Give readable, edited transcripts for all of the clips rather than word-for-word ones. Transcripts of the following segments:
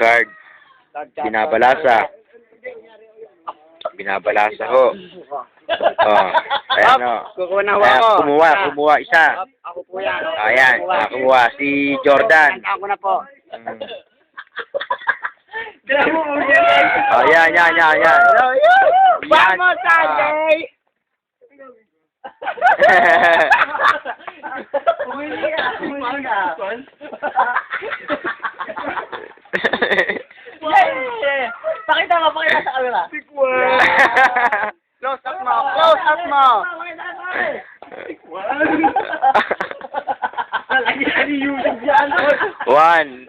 card. Binabalasa. Binabalasa ho. Oh, ayan o. Kumuha isa. Ako po yan. Ayan, kumuha. Si Jordan. Ako na po. Oh, yan. One more time, Jay! Umili ka. Pakita sa camera. Close up mo. One.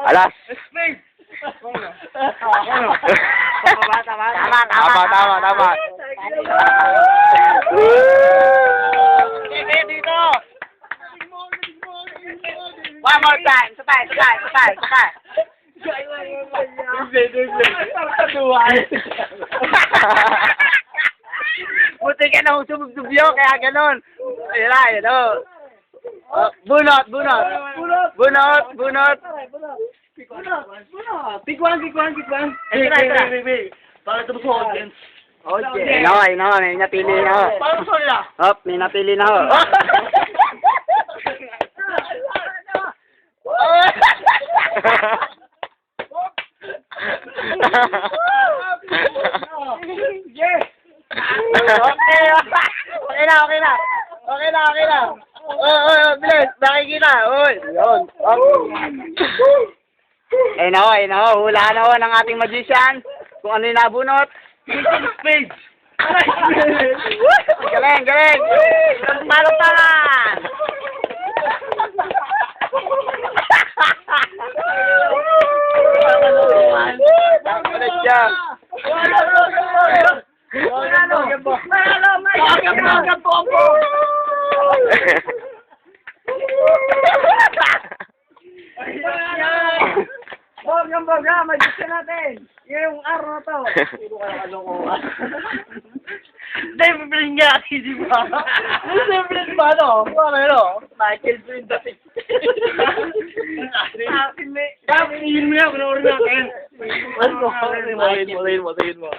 Alas. Tama. Dito. One more time. Sabay. Buti ka na sumubyo, kaya ganon. Ayan o. Bunot. Kikwan. Para ito mo audience. Okay. May napili na ho. Paano sila? Hop, may napili na ho. Okay na. Bilis, nakikita. Yun. Ayun ho, hulaan ho ng ating magician kung ano yung nabunot. Space! Galing! Palong-palan! Ulit siya. Boga, magiging natin. Yung araw na to. Puro ka ng kalokohan. Dave nga, di ba? Dave ba, no? Ano? Michael Flynn dati. Sabihin mo yan, panoorin natin. Sabihin mo.